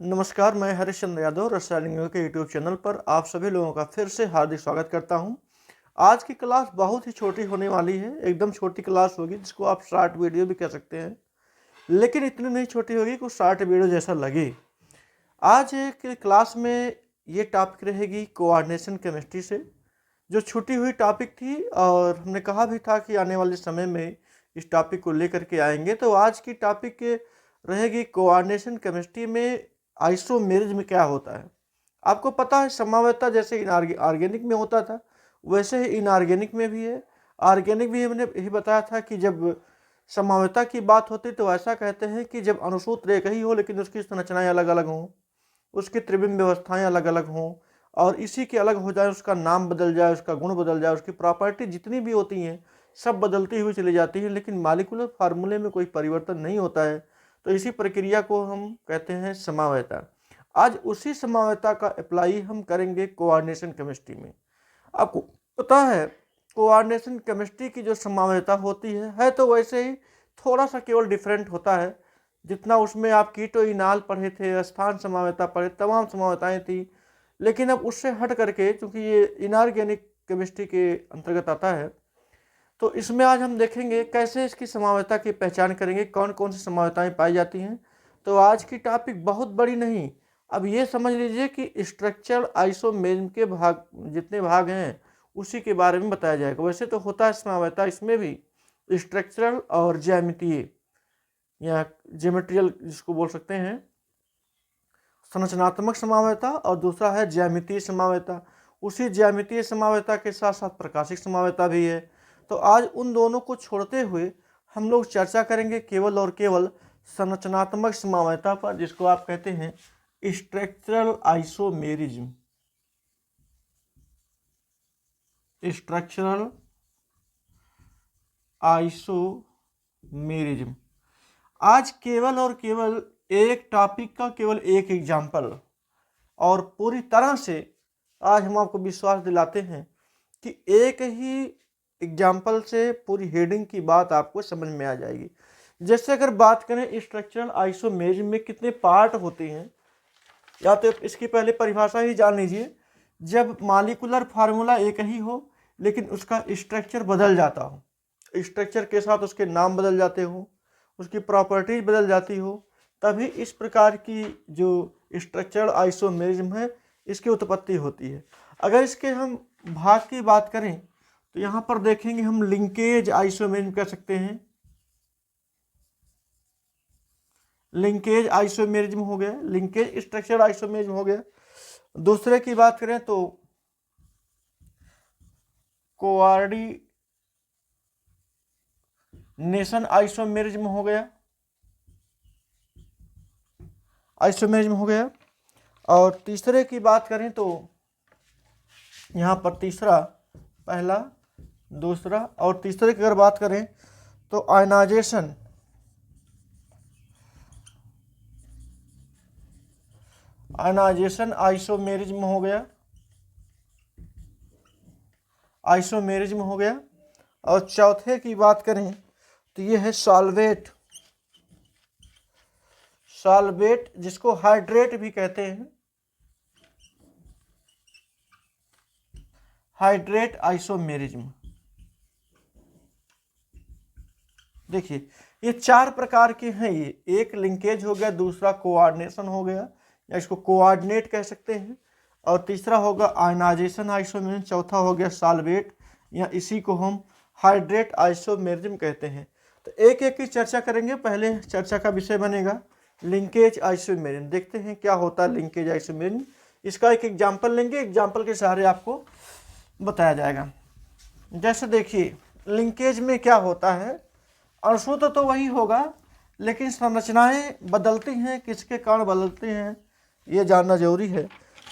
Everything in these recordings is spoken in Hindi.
नमस्कार, मैं हरीश चंद्र यादव रसायन के यूट्यूब चैनल पर आप सभी लोगों का फिर से हार्दिक स्वागत करता हूं। आज की क्लास बहुत ही छोटी होने वाली है, एकदम छोटी क्लास होगी जिसको आप शॉर्ट वीडियो भी कह सकते हैं, लेकिन इतनी नहीं छोटी होगी कि शॉर्ट वीडियो जैसा लगे। आज के क्लास में ये टॉपिक रहेगी कोऑर्डिनेशन केमिस्ट्री से, जो छूटी हुई टॉपिक थी और हमने कहा भी था कि आने वाले समय में इस टॉपिक को लेकर के आएंगे। तो आज की टॉपिक रहेगी कोऑर्डिनेशन केमिस्ट्री में आइसोमेरिज्म क्या होता है। आपको पता है समवायता जैसे ऑर्गेनिक में होता था वैसे ही इनऑर्गेनिक में भी है। ऑर्गेनिक भी हमने यही बताया था कि जब समवायता की बात होती तो ऐसा कहते हैं कि जब अणुसूत्र एक ही हो लेकिन उसकी संरचनाएं अलग अलग हों, उसकी त्रिविम व्यवस्थाएं अलग अलग हों और इसी के अलग हो जाए, उसका नाम बदल जाए, उसका गुण बदल जाए, उसकी प्रॉपर्टी जितनी भी होती हैं सब बदलती हुई चली जाती हैं, लेकिन मॉलिक्यूलर फार्मूले में कोई परिवर्तन नहीं होता है। तो इसी प्रक्रिया को हम कहते हैं समवायता। आज उसी समवायता का अप्लाई हम करेंगे कोऑर्डिनेशन केमिस्ट्री में। आपको पता है कोऑर्डिनेशन केमिस्ट्री की जो समवायता होती है तो वैसे ही थोड़ा सा केवल डिफरेंट होता है। जितना उसमें आप कीटो इनाल पढ़े थे, स्थान समवायता पढ़े, तमाम समवायताएं थी, लेकिन अब उससे हट करके चूंकि ये इनऑर्गेनिक केमिस्ट्री के अंतर्गत आता है तो इसमें आज हम देखेंगे कैसे इसकी समवायता की पहचान करेंगे, कौन कौन सी समवायताएं पाई जाती हैं। तो आज की टॉपिक बहुत बड़ी नहीं, अब ये समझ लीजिए कि स्ट्रक्चरल आइसोमेरिज्म के भाग जितने भाग हैं उसी के बारे में बताया जाएगा। वैसे तो होता है समवायता इसमें भी स्ट्रक्चरल और ज्यामितीय या ज्योमेट्रियल जिसको बोल सकते हैं, संरचनात्मक समवायता, और दूसरा है ज्यामितीय समवायता। उसी ज्यामितीय समवायता के साथ साथ प्रकाशिक समवायता भी है। तो आज उन दोनों को छोड़ते हुए हम लोग चर्चा करेंगे केवल और केवल संरचनात्मक समवायता पर, जिसको आप कहते हैं स्ट्रक्चरल आइसोमेरिज्म। Structural isomerism. आज केवल और केवल एक टॉपिक का केवल एक एग्जाम्पल, और पूरी तरह से आज हम आपको विश्वास दिलाते हैं कि एक ही एग्जाम्पल से पूरी हेडिंग की बात आपको समझ में आ जाएगी। जैसे अगर बात करें स्ट्रक्चरल आइसोमेरिज्म में कितने पार्ट होते हैं, या तो इसकी पहले परिभाषा ही जान लीजिए। जब मॉलिक्यूलर फार्मूला एक ही हो लेकिन उसका स्ट्रक्चर बदल जाता हो, स्ट्रक्चर के साथ उसके नाम बदल जाते हो, उसकी प्रॉपर्टीज बदल जाती हो, तभी इस प्रकार की जो स्ट्रक्चरल आइसोमेरिज्म है इसकी उत्पत्ति होती है। अगर इसके हम भाग की बात करें तो यहाँ पर देखेंगे हम लिंकेज आइसोमेरिज्म कह सकते हैं। लिंकेज आइसोमेरिज्म हो गया, लिंकेज स्ट्रक्चरल आइसोमेरिज्म हो गया। दूसरे की बात करें तो कोऑर्डिनेशन आइसोमेरिज्म हो गया, आइसोमेरिज्म हो गया। और तीसरे की बात करें तो यहाँ पर तीसरा, पहला, दूसरा और तीसरे की अगर बात करें तो आयनाइजेशन आइसोमेरिज्म हो गया, आइसोमेरिज्म हो गया। और चौथे की बात करें तो ये है सॉल्वेट, सॉल्वेट जिसको हाइड्रेट भी कहते हैं, हाइड्रेट आइसोमेरिज्म। देखिए ये चार प्रकार के हैं। ये एक लिंकेज हो गया, दूसरा कोऑर्डिनेशन हो गया या इसको कोऑर्डिनेट कह सकते हैं, और तीसरा होगा आयनाइजेशन आइसोमेरिज्म, चौथा हो गया सॉल्वेट या इसी को हम हाइड्रेट आइसोमेरिज्म कहते हैं। तो एक एक की चर्चा करेंगे। पहले चर्चा का विषय बनेगा लिंकेज आइसोमेरिज्म। देखते हैं क्या होता है लिंकेज आइसोमेरिज्म। इसका एक एग्जाम्पल लेंगे, एग्जाम्पल के सहारे आपको बताया जाएगा। जैसे देखिए लिंकेज में क्या होता है, अणुसूत्र तो वही होगा लेकिन संरचनाएं बदलती हैं, किसके कारण बदलती हैं ये जानना जरूरी है।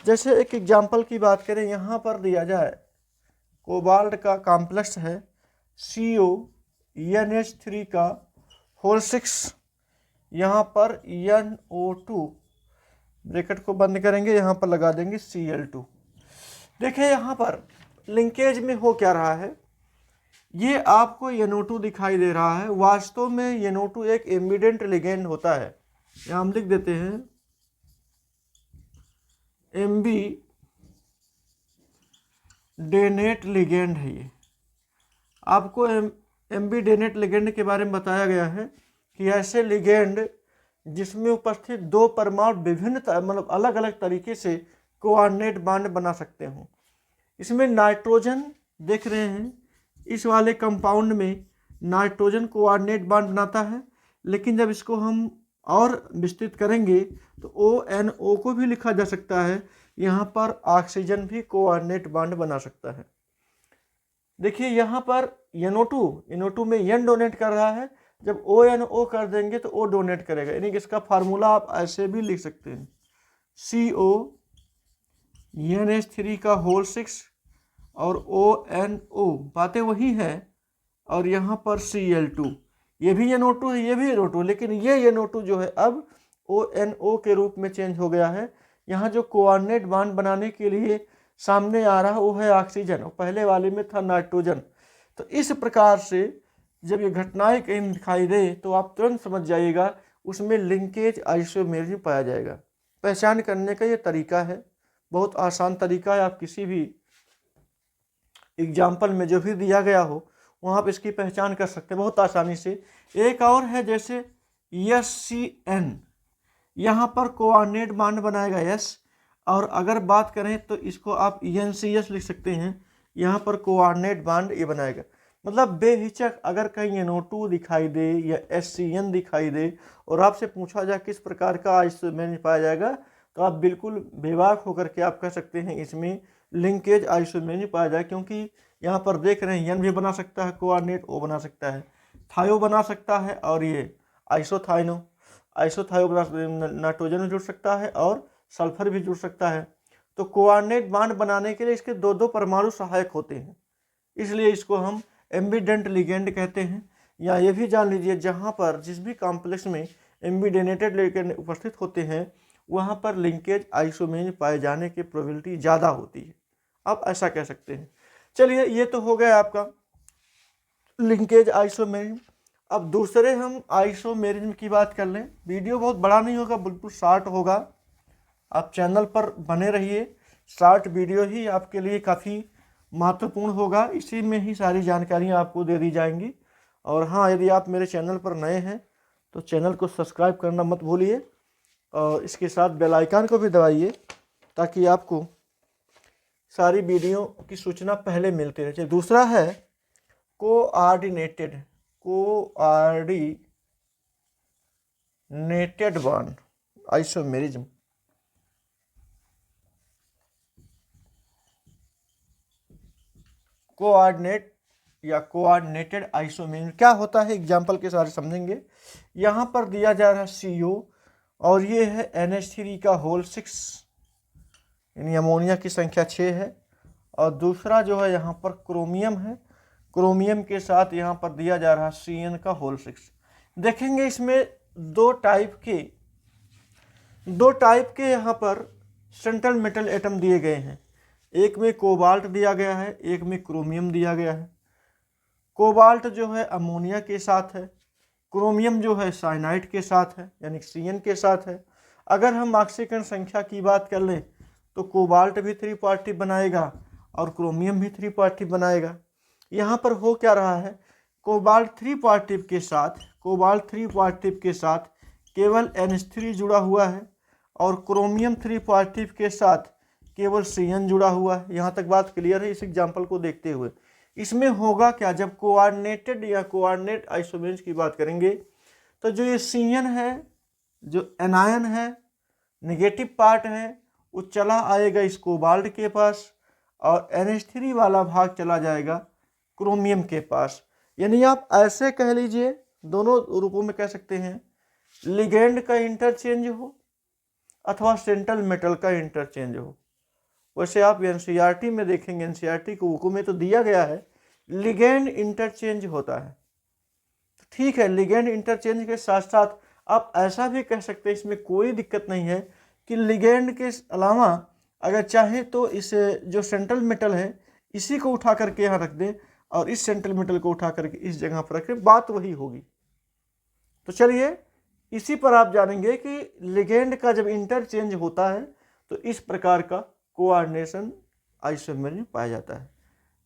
जैसे एक एग्जाम्पल की बात करें, यहाँ पर दिया जाए कोबाल्ट का कॉम्प्लेक्स है CONH3 का होल 6, यहाँ पर NO2, ब्रैकेट को बंद करेंगे, यहाँ पर लगा देंगे Cl2। देखिए यहाँ पर लिंकेज में हो क्या रहा है, ये आपको NO2 दिखाई दे रहा है। वास्तव में NO2 एक एम्बिडेंट लिगेंड होता है। यहाँ हम लिख देते हैं एम्बीडेनेट लिगेंड है। ये आपको एम्बीडेनेट लिगेंड के बारे में बताया गया है कि ऐसे लिगेंड जिसमें उपस्थित दो परमाणु विभिन्न मतलब अलग अलग तरीके से कोऑर्डिनेट बॉन्ड बना सकते हो। इसमें नाइट्रोजन देख रहे हैं, इस वाले कंपाउंड में नाइट्रोजन कोऑर्डिनेट बॉन्ड बनाता है, लेकिन जब इसको हम और विस्तृत करेंगे तो ONO को भी लिखा जा सकता है। यहाँ पर ऑक्सीजन भी कोऑर्डिनेट बॉन्ड बना सकता है। देखिए यहाँ पर NO2 में N डोनेट कर रहा है, जब ONO कर देंगे तो O डोनेट करेगा, यानी कि इसका फार्मूला आप ऐसे भी लिख सकते हैं, CONH3 का होल 6 और ONO, बातें वही हैं। और यहाँ पर Cl2, ये भी NO2 है, ये भी NO2, लेकिन ये NO2 जो है अब ONO के रूप में चेंज हो गया है। यहाँ जो कोऑर्डिनेट बॉन्ड बनाने के लिए सामने आ रहा है वो है ऑक्सीजन, और पहले वाले में था नाइट्रोजन। तो इस प्रकार से जब ये घटनाएं कहीं दिखाई दे तो आप तुरंत समझ जाइएगा उसमें लिंकेज आइसोमेरिज्म पाया जाएगा। पहचान करने का ये तरीका है, बहुत आसान तरीका है। आप किसी भी एग्जाम्पल में जो भी दिया गया हो वहाँ पर इसकी पहचान कर सकते हैं बहुत आसानी से। एक और है जैसे SCN, यहाँ पर कोऑर्डिनेट बॉन्ड बनाएगा S, और अगर बात करें तो इसको आप NCS लिख सकते हैं, यहाँ पर कोऑर्डिनेट बॉन्ड ये बनाएगा। मतलब बेहिचक अगर कहीं NO2 दिखाई दे या SCN दिखाई दे और आपसे पूछा जाए किस प्रकार का आइसोमेरिज्म पाया जाएगा, तो आप बिल्कुल बेबाक होकर के आप कह सकते हैं इसमें लिंकेज आइसोमेरिज्म पाया जाए, क्योंकि यहाँ पर देख रहे हैं N भी बना सकता है कोऑर्डिनेट, O बना सकता है, थायो बना सकता है, और ये आइसोथायो नाइट्रोजन भी जुड़ सकता है और सल्फर भी जुड़ सकता है। तो कोऑर्डिनेट बॉन्ड बनाने के लिए इसके दो दो परमाणु सहायक होते हैं, इसलिए इसको हम एम्बीडेंट लिगेंड कहते हैं। या ये भी जान लीजिए जहाँ पर जिस भी कॉम्प्लेक्स में एम्बीडेनेटेड लिगेंड उपस्थित होते हैं वहाँ पर लिंकेज आइसोमेरिज्म पाए जाने की प्रोबेबिलिटी ज़्यादा होती है, आप ऐसा कह सकते हैं। चलिए ये तो हो गया आपका लिंकेज आइसोमेरिज्म। अब दूसरे हम आइसोमेरिज्म की बात कर लें। वीडियो बहुत बड़ा नहीं होगा, बिल्कुल शॉर्ट होगा, आप चैनल पर बने रहिए। शॉर्ट वीडियो ही आपके लिए काफ़ी महत्वपूर्ण होगा, इसी में ही सारी जानकारियाँ आपको दे दी जाएंगी। और हाँ, यदि आप मेरे चैनल पर नए हैं तो चैनल को सब्सक्राइब करना मत भूलिए, और इसके साथ बेल आइकन को भी दबाइए ताकि आपको सारी वीडियो की सूचना पहले मिलती रहे। दूसरा है coordinated bond isomerism. Coordinated isomerism क्या होता है, एग्जाम्पल के साथ समझेंगे। यहाँ पर दिया जा रहा है CO और ये है NH3 का होल 6, यानी अमोनिया की संख्या 6 है, और दूसरा जो है यहाँ पर क्रोमियम है, क्रोमियम के साथ यहाँ पर दिया जा रहा है CN का होल 6। देखेंगे इसमें दो टाइप के यहाँ पर सेंट्रल मेटल एटम दिए गए हैं, एक में कोबाल्ट दिया गया है, एक में क्रोमियम दिया गया है। कोबाल्ट जो है अमोनिया के साथ है, क्रोमियम जो है साइनाइड के साथ है, यानी CN के साथ है। अगर हम ऑक्सीकरण संख्या की बात कर लें तो कोबाल्ट भी 3 पॉजिटिव बनाएगा और क्रोमियम भी 3 पॉजिटिव बनाएगा। यहाँ पर हो क्या रहा है, कोबाल्ट 3 पॉजिटिव के साथ केवल NH3 जुड़ा हुआ है और क्रोमियम 3 पॉजिटिव के साथ केवल CN जुड़ा हुआ है। यहाँ तक बात क्लियर है इस एग्जाम्पल को देखते हुए। इसमें होगा क्या, जब कोऑर्डिनेटेड या कोऑर्डिनेट आइसोमेरिज्म की बात करेंगे तो जो ये CN है, जो एनायन है, नेगेटिव पार्ट है, वो चला आएगा इस कोबाल्ट के पास और NH3 वाला भाग चला जाएगा क्रोमियम के पास। यानी आप ऐसे कह लीजिए, दोनों रूपों में कह सकते हैं, लिगेंड का इंटरचेंज हो अथवा सेंट्रल मेटल का इंटरचेंज हो। वैसे आप NCERT में देखेंगे, NCERT को बुक में तो दिया गया है लिगेंड इंटरचेंज होता है, ठीक है। लिगेंड इंटरचेंज के साथ साथ आप ऐसा भी कह सकते हैं, इसमें कोई दिक्कत नहीं है कि लिगेंड के अलावा अगर चाहे तो इस जो सेंट्रल मेटल है इसी को उठा करके यहाँ रख दें और इस सेंट्रल मेटल को उठा करके इस जगह पर रखें, बात वही होगी। तो चलिए इसी पर आप जानेंगे कि लिगेंड का जब इंटरचेंज होता है तो इस प्रकार का कोऑर्डिनेशन आइसोमेरिज्म पाया जाता है।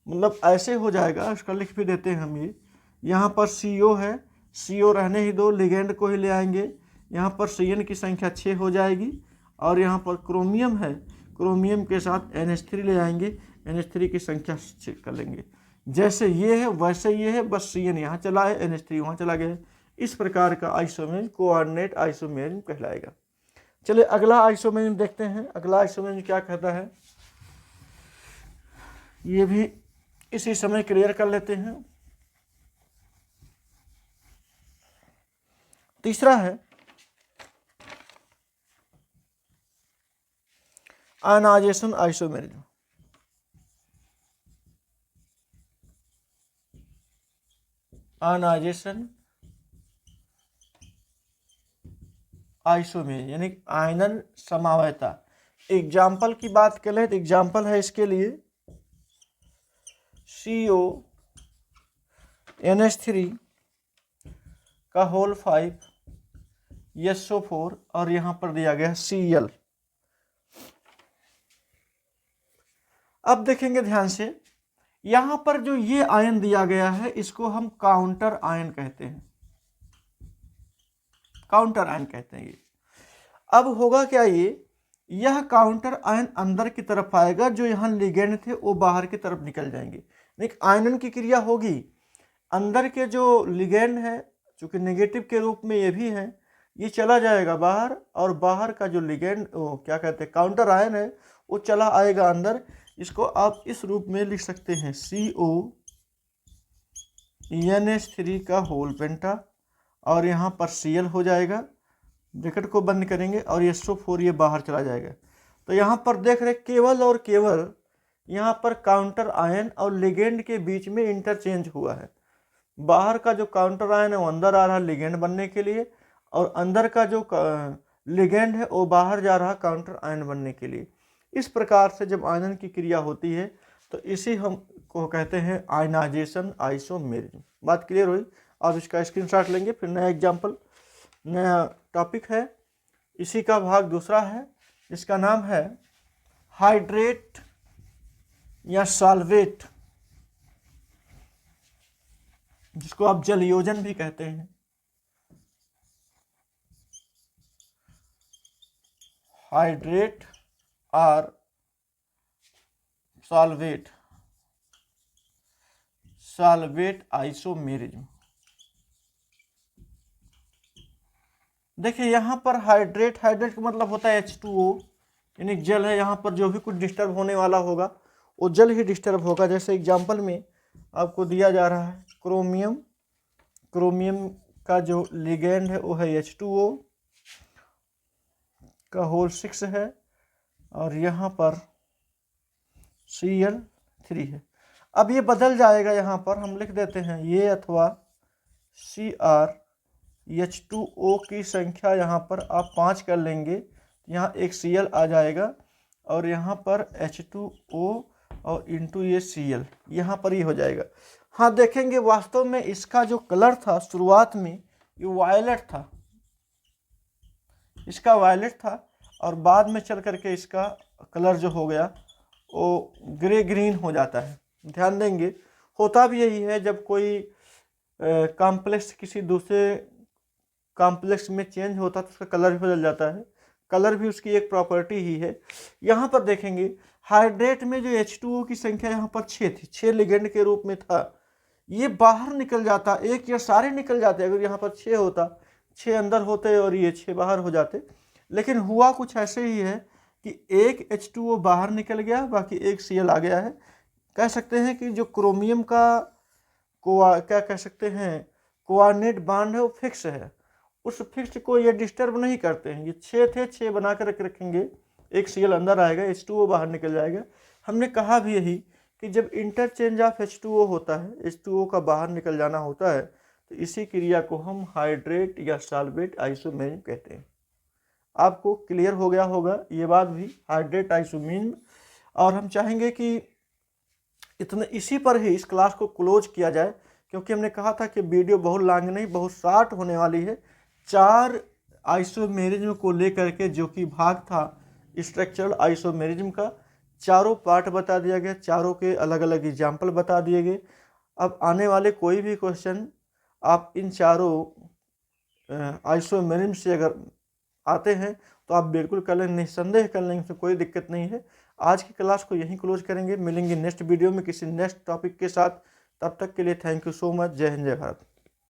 मतलब ऐसे हो जाएगा, इसका लिख भी देते हैं हम। ये यहाँ पर CO है, CO रहने ही दो, लिगेंड को ही ले आएंगे। यहाँ पर CN की संख्या 6 हो जाएगी और यहाँ पर क्रोमियम है, क्रोमियम के साथ NH3 ले आएंगे, NH3 की संख्या 6 कर लेंगे। जैसे ये है वैसे ये है, बस CN यहाँ चला है, NH3 वहाँ चला गया है। इस प्रकार का आइसोमेरिज्म कोऑर्डिनेट आइसोमेरिज्म कहलाएगा। चलिए अगला आइसोमेरिज्म देखते हैं। अगला आइसोमेरिज्म क्या कहता है, ये भी इसी समय क्लियर कर लेते हैं। तीसरा है आयनाइजेशन आइसोमेरिज्म। आयनाइजेशन आइसोमेरिज्म यानी आयनन समवायता। एग्जाम्पल की बात करें तो एग्जाम्पल है इसके लिए CO NH3 का होल 5 SO4 और यहाँ पर दिया गया है Cl। अब देखेंगे ध्यान से, यहाँ पर जो ये आयन दिया गया है इसको हम काउंटर आयन कहते हैं, काउंटर आयन कहते हैं ये। अब होगा क्या, यह काउंटर आयन अंदर की तरफ आएगा, जो यहाँ लिगेंड थे वो बाहर की तरफ निकल जाएंगे। लेकिन आयनन की क्रिया होगी, अंदर के जो लिगेंड है चूंकि नेगेटिव के रूप में ये भी है, ये चला जाएगा बाहर, और बाहर का जो लिगेंड वो क्या कहते हैं काउंटर आयन है वो चला आएगा अंदर। इसको आप इस रूप में लिख सकते हैं CO NH3 का होल पेंटा और यहाँ पर Cl हो जाएगा, ब्रैकेट को बंद करेंगे और SO4 ये बाहर चला जाएगा। तो यहाँ पर देख रहे केवल और केवल यहाँ पर काउंटर आयन और लिगेंड के बीच में इंटरचेंज हुआ है। बाहर का जो काउंटर आयन है वो अंदर आ रहा है लिगेंड बनने के लिए, और अंदर का जो लिगेंड है वो बाहर जा रहा काउंटर आयन बनने के लिए। इस प्रकार से जब आयनन की क्रिया होती है तो इसी हम को कहते हैं आयनाइजेशन आइसोमेरिज्म। बात क्लियर हुई? अब इसका स्क्रीनशॉट लेंगे, फिर नया एग्जाम्पल, नया टॉपिक है, इसी का भाग दूसरा है, इसका नाम है हाइड्रेट या सॉल्वेट, जिसको आप जलयोजन भी कहते हैं। हाइड्रेट और सॉल्वेट, सॉल्वेट आइसोमेरिज्म। देखिए यहाँ पर हाइड्रेट, हाइड्रेट का मतलब होता है H2O, यानी जल है। यहाँ पर जो भी कुछ डिस्टर्ब होने वाला होगा वो जल ही डिस्टर्ब होगा। जैसे एग्जाम्पल में आपको दिया जा रहा है क्रोमियम, क्रोमियम का जो लिगेंड है वो है H2O का होल 6 है, और यहाँ पर Cl3 है। अब ये बदल जाएगा, यहाँ पर हम लिख देते हैं ये अथवा CrH2O की संख्या यहाँ पर आप 5 कर लेंगे, यहाँ एक Cl आ जाएगा, और यहाँ पर H2O और इंटू ये Cl, यहाँ पर ये हो जाएगा। हाँ देखेंगे वास्तव में इसका जो कलर था शुरुआत में ये वायलेट था, इसका वायलेट था, और बाद में चल करके इसका कलर जो हो गया वो ग्रे ग्रीन हो जाता है। ध्यान देंगे होता भी यही है, जब कोई कॉम्प्लेक्स किसी दूसरे कॉम्प्लेक्स में चेंज होता है तो उसका कलर भी बदल जाता है। कलर भी उसकी एक प्रॉपर्टी ही है। यहाँ पर देखेंगे हाइड्रेट में जो H2O की संख्या यहाँ पर 6 थी, 6 लिगेंड के रूप में था, ये बाहर निकल जाता, एक या सारे निकल जाते। अगर यहाँ पर 6 होता, 6 अंदर होते और ये 6 बाहर हो जाते। लेकिन हुआ कुछ ऐसे ही है कि एक H2O बाहर निकल गया, बाकी एक Cl आ गया है। कह सकते हैं कि जो क्रोमियम का क्या कह सकते हैं कोऑर्डिनेट बांड है वो फिक्स है, उस फिक्स को ये डिस्टर्ब नहीं करते हैं। ये 6 थे, 6 बना कर रखेंगे, एक Cl अंदर आएगा, H2O बाहर निकल जाएगा। हमने कहा भी यही कि जब इंटरचेंज ऑफ H2O होता है, H2O का बाहर निकल जाना होता है, तो इसी क्रिया को हम हाइड्रेट या सॉल्वेट आइसोमेरिज्म कहते हैं। आपको क्लियर हो गया होगा ये बात भी, हाइड्रेट आइसोमेरिज्म। और हम चाहेंगे कि इतने इसी पर ही इस क्लास को क्लोज किया जाए, क्योंकि हमने कहा था कि वीडियो बहुत लॉन्ग नहीं, बहुत शॉर्ट होने वाली है। 4 आइसोमेरिज्म को लेकर के जो कि भाग था स्ट्रक्चरल आइसोमेरिज्म का चारों पार्ट बता दिया गया, चारों के अलग अलग एग्जाम्पल बता दिए गए। अब आने वाले कोई भी क्वेश्चन आप इन चारों आइसोमेरिज्म से अगर आते हैं तो आप बिल्कुल कर लेंगे, निस्संदेह कर लेंगे, इसमें कोई दिक्कत नहीं है। आज की क्लास को यहीं क्लोज करेंगे, मिलेंगे नेक्स्ट वीडियो में किसी नेक्स्ट टॉपिक के साथ। तब तक के लिए थैंक यू सो मच। जय हिंद, जय भारत।